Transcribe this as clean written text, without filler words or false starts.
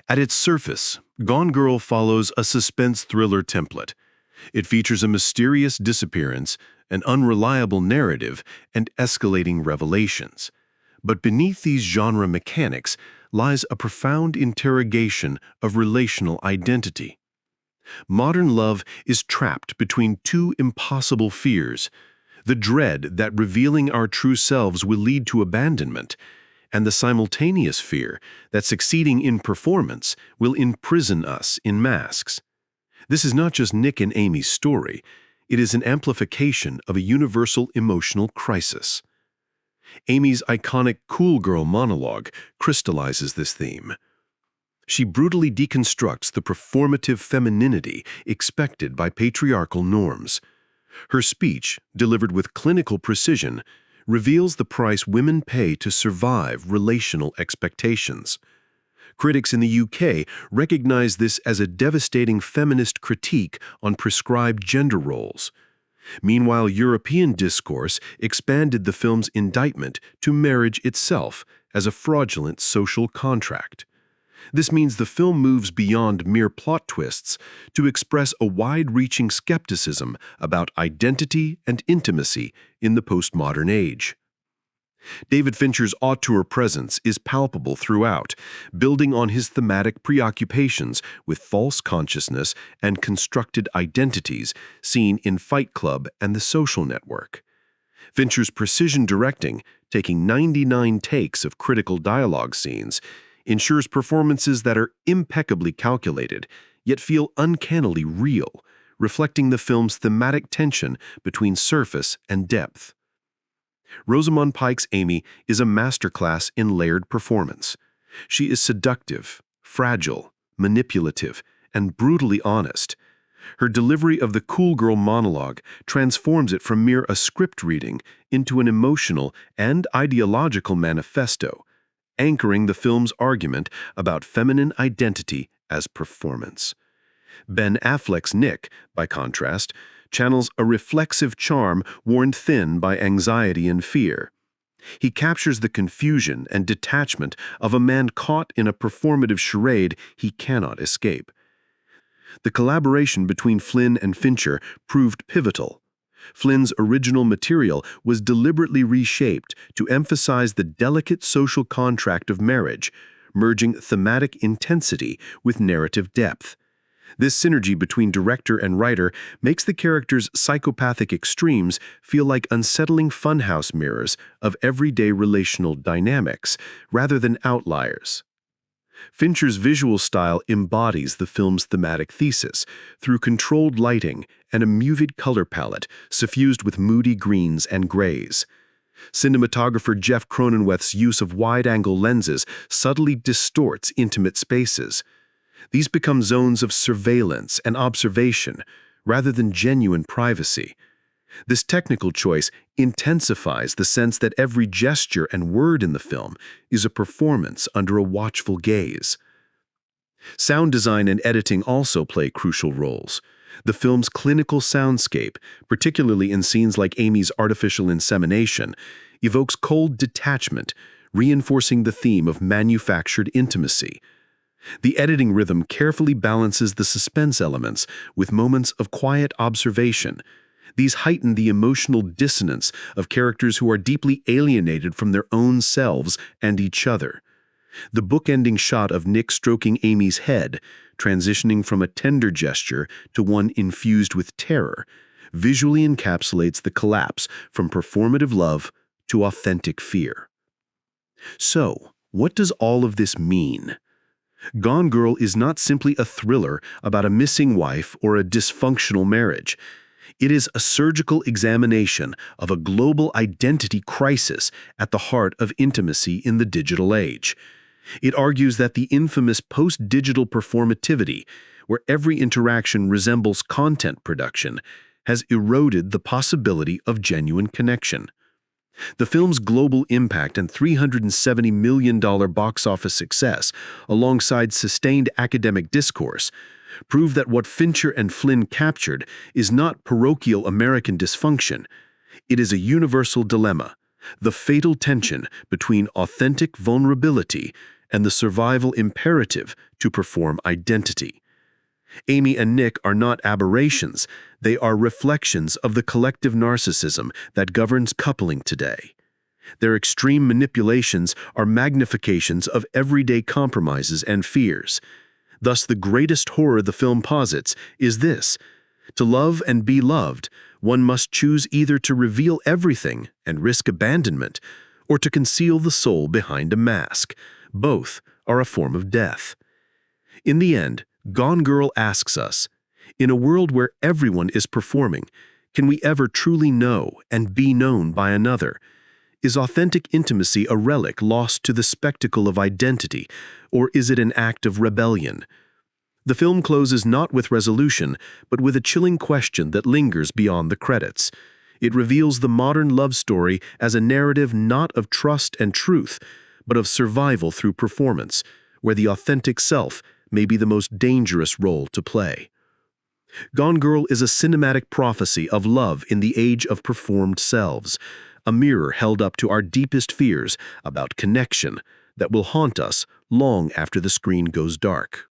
At its surface, Gone Girl follows a suspense thriller template. It features a mysterious disappearance, an unreliable narrative, and escalating revelations. But beneath these genre mechanics lies a profound interrogation of relational identity. Modern love is trapped between two impossible fears: the dread that revealing our true selves will lead to abandonment, and the simultaneous fear that succeeding in performance will imprison us in masks. This is not just Nick and Amy's story, it is an amplification of a universal emotional crisis. Amy's iconic cool girl monologue crystallizes this theme. She brutally deconstructs the performative femininity expected by patriarchal norms. Her speech, delivered with clinical precision, reveals the price women pay to survive relational expectations. Critics in the UK recognize this as a devastating feminist critique on prescribed gender roles. Meanwhile, European discourse expanded the film's indictment to marriage itself as a fraudulent social contract. This means the film moves beyond mere plot twists to express a wide-reaching skepticism about identity and intimacy in the postmodern age. David Fincher's auteur presence is palpable throughout, building on his thematic preoccupations with false consciousness and constructed identities seen in Fight Club and The Social Network. Fincher's precision directing, taking 99 takes of critical dialogue scenes, ensures performances that are impeccably calculated, yet feel uncannily real, reflecting the film's thematic tension between surface and depth. Rosamund Pike's Amy is a masterclass in layered performance. She is seductive, fragile, manipulative, and brutally honest. Her delivery of the cool girl monologue transforms it from mere a script reading into an emotional and ideological manifesto, anchoring the film's argument about feminine identity as performance. Ben Affleck's Nick, by contrast, channels a reflexive charm worn thin by anxiety and fear. He captures the confusion and detachment of a man caught in a performative charade he cannot escape. The collaboration between Flynn and Fincher proved pivotal. Flynn's original material was deliberately reshaped to emphasize the delicate social contract of marriage, merging thematic intensity with narrative depth. This synergy between director and writer makes the characters' psychopathic extremes feel like unsettling funhouse mirrors of everyday relational dynamics, rather than outliers. Fincher's visual style embodies the film's thematic thesis through controlled lighting and a muted color palette suffused with moody greens and grays. Cinematographer Jeff Cronenweth's use of wide-angle lenses subtly distorts intimate spaces. These become zones of surveillance and observation, rather than genuine privacy. This technical choice intensifies the sense that every gesture and word in the film is a performance under a watchful gaze. Sound design and editing also play crucial roles. The film's clinical soundscape, particularly in scenes like Amy's artificial insemination, evokes cold detachment, reinforcing the theme of manufactured intimacy. The editing rhythm carefully balances the suspense elements with moments of quiet observation. These heighten the emotional dissonance of characters who are deeply alienated from their own selves and each other. The bookending shot of Nick stroking Amy's head, transitioning from a tender gesture to one infused with terror, visually encapsulates the collapse from performative love to authentic fear. So, what does all of this mean? Gone Girl is not simply a thriller about a missing wife or a dysfunctional marriage. It is a surgical examination of a global identity crisis at the heart of intimacy in the digital age. It argues that the infamous post-digital performativity, where every interaction resembles content production, has eroded the possibility of genuine connection. The film's global impact and $370 million box office success, alongside sustained academic discourse, prove that what Fincher and Flynn captured is not parochial American dysfunction. It is a universal dilemma, the fatal tension between authentic vulnerability and the survival imperative to perform identity. Amy and Nick are not aberrations, they are reflections of the collective narcissism that governs coupling today. Their extreme manipulations are magnifications of everyday compromises and fears. Thus, the greatest horror the film posits is this: to love and be loved, one must choose either to reveal everything and risk abandonment, or to conceal the soul behind a mask. Both are a form of death. In the end, Gone Girl asks us, in a world where everyone is performing, can we ever truly know and be known by another? Is authentic intimacy a relic lost to the spectacle of identity, or is it an act of rebellion? The film closes not with resolution, but with a chilling question that lingers beyond the credits. It reveals the modern love story as a narrative not of trust and truth, but of survival through performance, where the authentic self may be the most dangerous role to play. Gone Girl is a cinematic prophecy of love in the age of performed selves, a mirror held up to our deepest fears about connection that will haunt us long after the screen goes dark.